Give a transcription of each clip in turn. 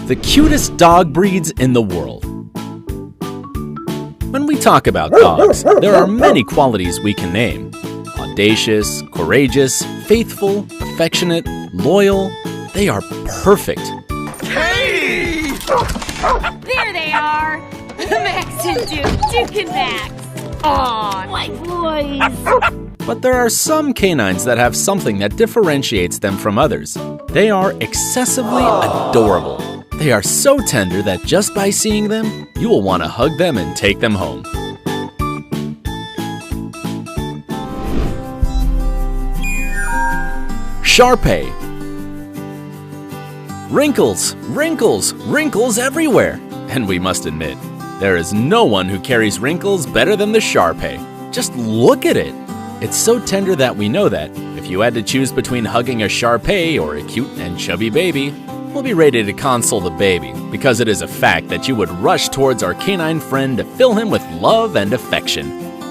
the cutest dog breeds in the world. When we talk about dogs, there are many qualities we can name. Audacious, courageous, faithful, affectionate, loyal. They are perfect. Hey! There they are! Max and Duke and Max. Aw, my boys. But there are some canines that have something that differentiates them from others. They are excessively adorable. They are so tender that just by seeing them, you will want to hug them and take them home. Shar-Pei. Wrinkles, wrinkles, wrinkles everywhere. And we must admit, there is no one who carries wrinkles better than the Shar-Pei. Just look at it. It's so tender that we know that if you had to choose between hugging a Shar-Pei or a cute and chubby baby, we'll be ready to console the baby, because it is a fact that you would rush towards our canine friend to fill him with love and affection.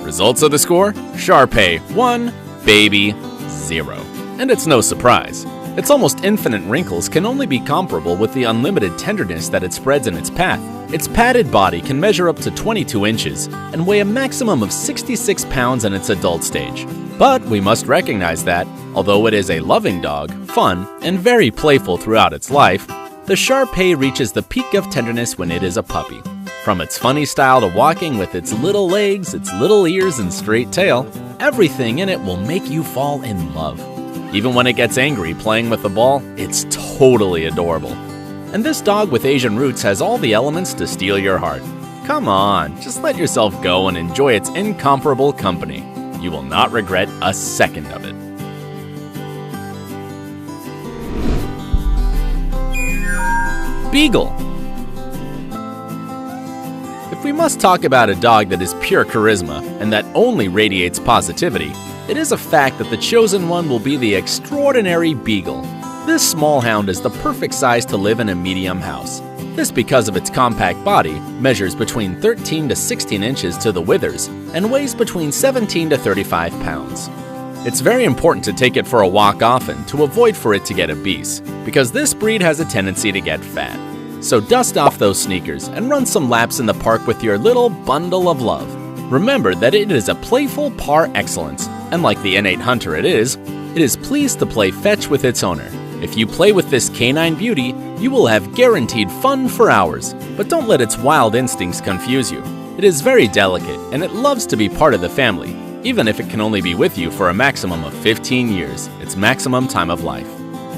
Results of the score? Shar-Pei 1, baby 0. And it's no surprise. Its almost infinite wrinkles can only be comparable with the unlimited tenderness that it spreads in its path. Its padded body can measure up to 22 inches and weigh a maximum of 66 pounds in its adult stage. But we must recognize that, although it is a loving dog, fun, and very playful throughout its life, the Shar-Pei reaches the peak of tenderness when it is a puppy. From its funny style to walking with its little legs, its little ears, and straight tail, everything in it will make you fall in love. Even when it gets angry playing with the ball, it's totally adorable. And this dog with Asian roots has all the elements to steal your heart. Come on, just let yourself go and enjoy its incomparable company. You will not regret a second of it. Beagle. If we must talk about a dog that is pure charisma and that only radiates positivity, it is a fact that the chosen one will be the extraordinary Beagle. This small hound is the perfect size to live in a medium house. This because of its compact body, measures between 13 to 16 inches to the withers, and weighs between 17 to 35 pounds. It's very important to take it for a walk often to avoid for it to get obese, because this breed has a tendency to get fat. So dust off those sneakers and run some laps in the park with your little bundle of love. Remember that it is a playful par excellence, and like the innate hunter it is pleased to play fetch with its owner. If you play with this canine beauty, you will have guaranteed fun for hours, but don't let its wild instincts confuse you. It is very delicate, and it loves to be part of the family, even if it can only be with you for a maximum of 15 years, its maximum time of life.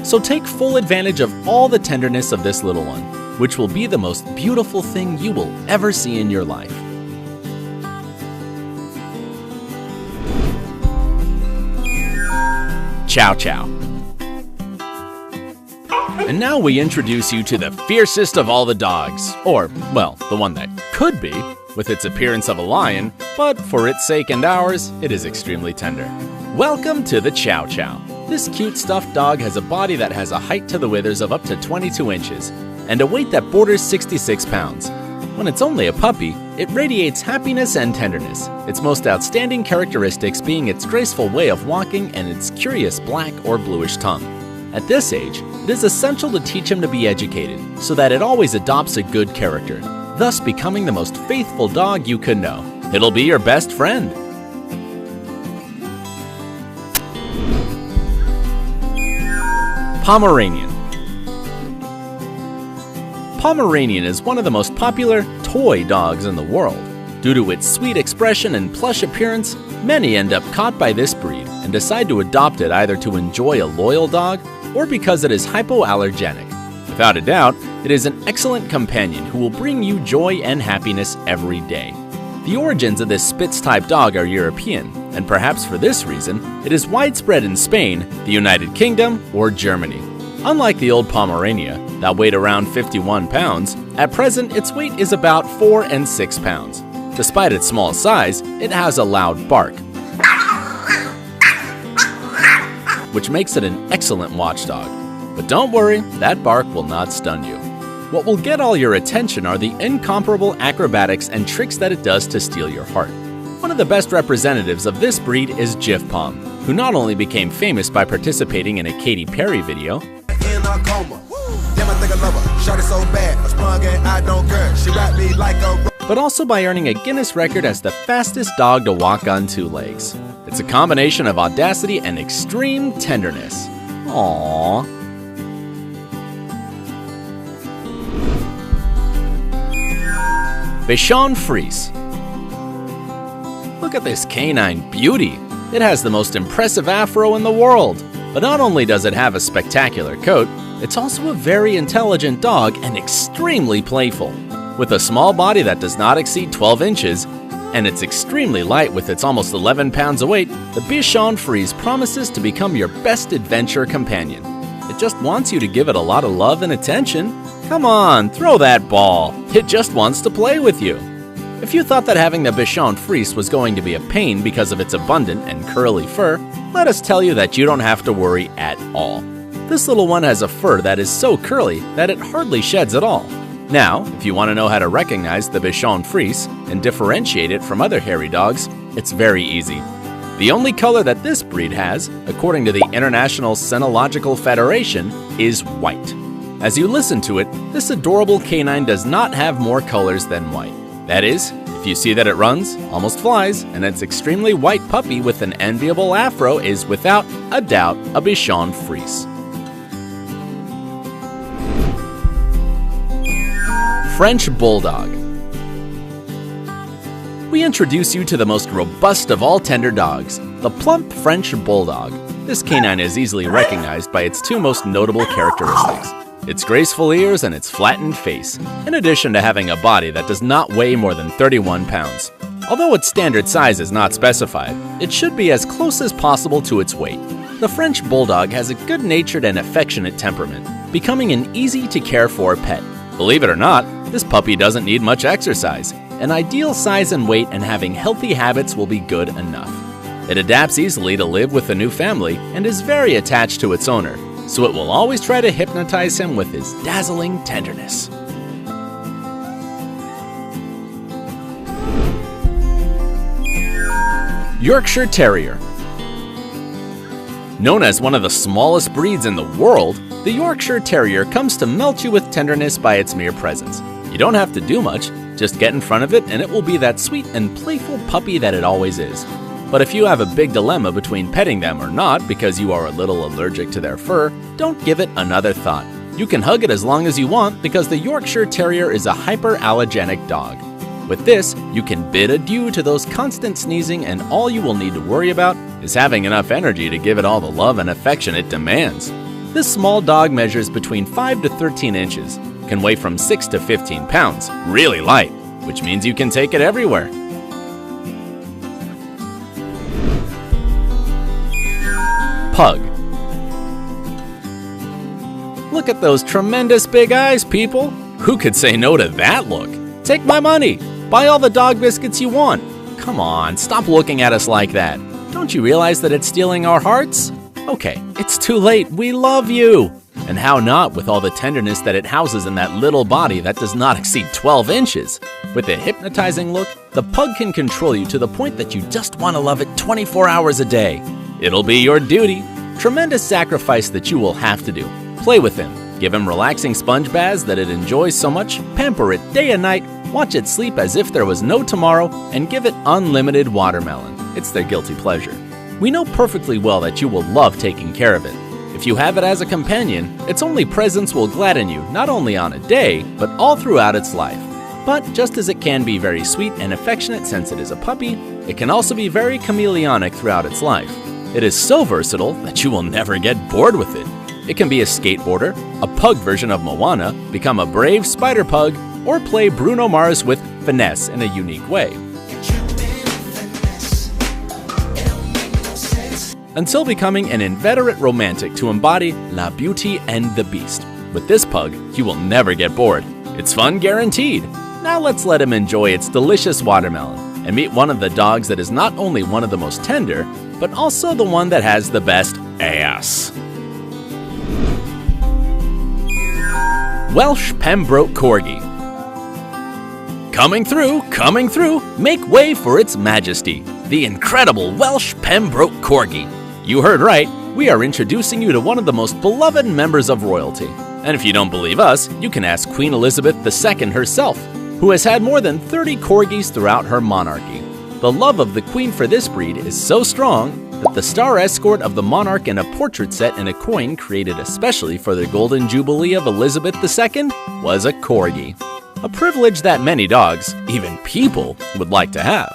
So take full advantage of all the tenderness of this little one, which will be the most beautiful thing you will ever see in your life. Chow Chow. And now we introduce you to the fiercest of all the dogs, or, well, the one that could be, with its appearance of a lion, but for its sake and ours, it is extremely tender. Welcome to the Chow Chow. This cute stuffed dog has a body that has a height to the withers of up to 22 inches, and a weight that borders 66 pounds. When it's only a puppy, it radiates happiness and tenderness, its most outstanding characteristics being its graceful way of walking and its curious black or bluish tongue. At this age, it is essential to teach him to be educated, so that it always adopts a good character, thus becoming the most faithful dog you could know. It'll be your best friend. Pomeranian. Pomeranian is one of the most popular toy dogs in the world. Due to its sweet expression and plush appearance, many end up caught by this breed and decide to adopt it either to enjoy a loyal dog or because it is hypoallergenic. Without a doubt, it is an excellent companion who will bring you joy and happiness every day. The origins of this Spitz-type dog are European, and perhaps for this reason, it is widespread in Spain, the United Kingdom, or Germany. Unlike the old Pomerania, that weighed around 51 pounds, at present its weight is about 4 and 6 pounds. Despite its small size, it has a loud bark, which makes it an excellent watchdog. But don't worry, that bark will not stun you. What will get all your attention are the incomparable acrobatics and tricks that it does to steal your heart. One of the best representatives of this breed is Jif Pom, who not only became famous by participating in a Katy Perry video, in a coma. Damn, I think I love her. Shot it so bad, I sprung and I don't care. She wrapped me like a... But also by earning a Guinness record as the fastest dog to walk on 2 legs. It's a combination of audacity and extreme tenderness. Aww. Bichon Frise. Look at this canine beauty. It has the most impressive afro in the world. But not only does it have a spectacular coat, it's also a very intelligent dog and extremely playful. With a small body that does not exceed 12 inches, and it's extremely light with its almost 11 pounds of weight, the Bichon Frise promises to become your best adventure companion. It just wants you to give it a lot of love and attention. Come on, throw that ball. It just wants to play with you. If you thought that having the Bichon Frise was going to be a pain because of its abundant and curly fur, let us tell you that you don't have to worry at all. This little one has a fur that is so curly that it hardly sheds at all. Now, if you want to know how to recognize the Bichon Frise and differentiate it from other hairy dogs, it's very easy. The only color that this breed has, according to the International Cynological Federation, is white. As you listen to it, this adorable canine does not have more colors than white. That is, if you see that it runs, almost flies, and its extremely white puppy with an enviable afro is without a doubt a Bichon Frise. French Bulldog. We introduce you to the most robust of all tender dogs, the plump French Bulldog. This canine is easily recognized by its 2 most notable characteristics: its graceful ears and its flattened face, in addition to having a body that does not weigh more than 31 pounds. Although its standard size is not specified, it should be as close as possible to its weight. The French Bulldog has a good-natured and affectionate temperament, becoming an easy-to-care-for pet. Believe it or not, this puppy doesn't need much exercise. An ideal size and weight and having healthy habits will be good enough. It adapts easily to live with a new family and is very attached to its owner, so it will always try to hypnotize him with his dazzling tenderness. Yorkshire Terrier. Known as one of the smallest breeds in the world, the Yorkshire Terrier comes to melt you with tenderness by its mere presence. You don't have to do much, just get in front of it and it will be that sweet and playful puppy that it always is. But if you have a big dilemma between petting them or not because you are a little allergic to their fur, don't give it another thought. You can hug it as long as you want because the Yorkshire Terrier is a hyperallergenic dog. With this, you can bid adieu to those constant sneezing, and all you will need to worry about is having enough energy to give it all the love and affection it demands. This small dog measures between 5 to 13 inches, can weigh from 6 to 15 pounds, really light, which means you can take it everywhere. Pug. Look at those tremendous big eyes, people! Who could say no to that look? Take my money! Buy all the dog biscuits you want! Come on, stop looking at us like that. Don't you realize that it's stealing our hearts? Okay, it's too late. We love you! And how not with all the tenderness that it houses in that little body that does not exceed 12 inches. With a hypnotizing look, the pug can control you to the point that you just want to love it 24 hours a day. It'll be your duty. Tremendous sacrifice that you will have to do. Play with him. Give him relaxing sponge baths that it enjoys so much, pamper it day and night, watch it sleep as if there was no tomorrow, and give it unlimited watermelon. It's their guilty pleasure. We know perfectly well that you will love taking care of it. If you have it as a companion, its only presence will gladden you not only on a day, but all throughout its life. But just as it can be very sweet and affectionate since it is a puppy, it can also be very chameleonic throughout its life. It is so versatile that you will never get bored with it. It can be a skateboarder, a pug version of Moana, become a brave spider pug, or play Bruno Mars with finesse in a unique way. Until becoming an inveterate romantic to embody La Beauty and the Beast. With this pug, you will never get bored. It's fun guaranteed. Now let's let him enjoy its delicious watermelon and meet one of the dogs that is not only one of the most tender, but also the one that has the best ass. Welsh Pembroke Corgi. Coming through, make way for its majesty, the incredible Welsh Pembroke Corgi. You heard right, we are introducing you to one of the most beloved members of royalty. And if you don't believe us, you can ask Queen Elizabeth II herself, who has had more than 30 corgis throughout her monarchy. The love of the Queen for this breed is so strong that the star escort of the monarch in a portrait set in a coin created especially for the Golden Jubilee of Elizabeth II was a corgi. A privilege that many dogs, even people, would like to have.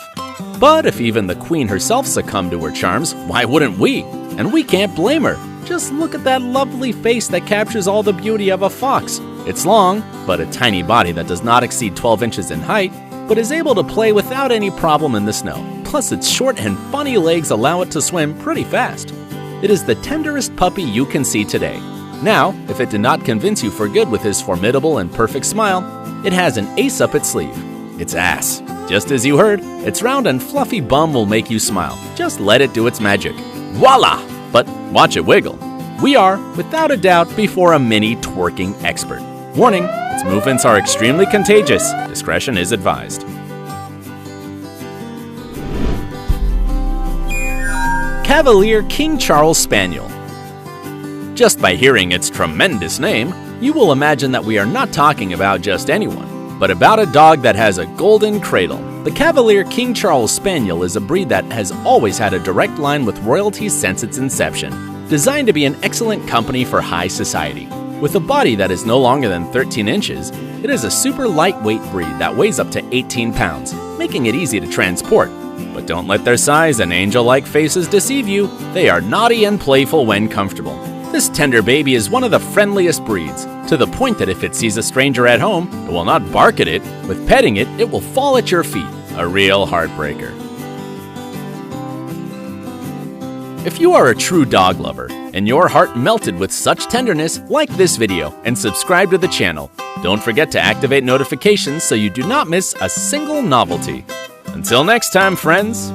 But if even the Queen herself succumbed to her charms, why wouldn't we? And we can't blame her. Just look at that lovely face that captures all the beauty of a fox. It's long, but a tiny body that does not exceed 12 inches in height, but is able to play without any problem in the snow. Plus its short and funny legs allow it to swim pretty fast. It is the tenderest puppy you can see today. Now, if it did not convince you for good with his formidable and perfect smile, it has an ace up its sleeve. Its ass. Just as you heard, its round and fluffy bum will make you smile. Just let it do its magic. Voila! But watch it wiggle. We are, without a doubt, before a mini twerking expert. Warning, its movements are extremely contagious. Discretion is advised. Cavalier King Charles Spaniel. Just by hearing its tremendous name, you will imagine that we are not talking about just anyone, but about a dog that has a golden cradle. The Cavalier King Charles Spaniel is a breed that has always had a direct line with royalty since its inception. Designed to be an excellent company for high society. With a body that is no longer than 13 inches, it is a super lightweight breed that weighs up to 18 pounds, making it easy to transport. But don't let their size and angel-like faces deceive you. They are naughty and playful when comfortable. This tender baby is one of the friendliest breeds, to the point that if it sees a stranger at home, it will not bark at it. With petting it, it will fall at your feet. A real heartbreaker. If you are a true dog lover and your heart melted with such tenderness, like this video and subscribe to the channel. Don't forget to activate notifications so you do not miss a single novelty. Until next time, friends.